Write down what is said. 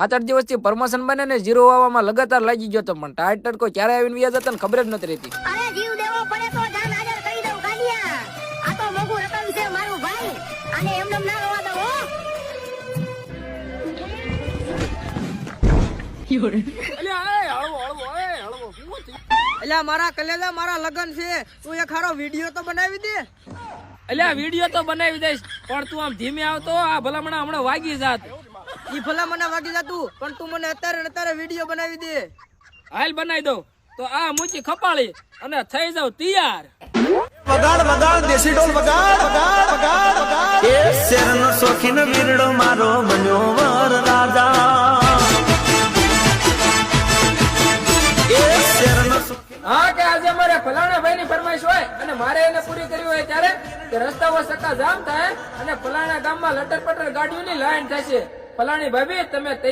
7-8 દિવસથી પ્રમોશન બને ને ઝીરો આવવામાં લગાતાર લાગી ગયો તો પણ ટાઈટર કોઈ ક્યારે આવીને વ્યાજ હતા ને ખબર જ નથી રહેતી. અરે જીવ દેવો પડે તો જાન હાજર કરી દઉં ગાડિયા. આ તો મોગું રકમ છે મારું ભાઈ, અને એમને ના રોવા દો હો. અલ્યા મારા કલેજા મારા લગન છે, તું એક હારો વિડિયો તો બનાવી દે. અલ્યા વિડીયો તો બનાવી દઈશ પણ તું આમ ધીમે આવતો આ ભલામણા હમણાં વાગી જાત. ઈ ભલા મને વાગી જાતું, પણ તું મને અત્યારે વિડિયો બનાવી દે. હાલ બનાવી દઉં તો આ મૂકી ખપાળી અને થઈ જાવ તૈયાર. વગાડ વગાડ દેશી ઢોલ વગાડ વગાડ વગાડ વગાડ. એ શેરનો શોખીન વીરડો મારો બન્યો વર રાજા. એ શેરનો હા કે આજે અમારે ફલાણા ભાઈ ની ફરમાઈશ હોય અને મારે એને પૂરી કરવી હોય ત્યારે કે રસ્તામાં સક્કા જામ થાય અને ફલાણા ગામમાં લટર પટર ગાડીઓની લાઈન થશે. ફલાણી ભાભી તમે તૈયાર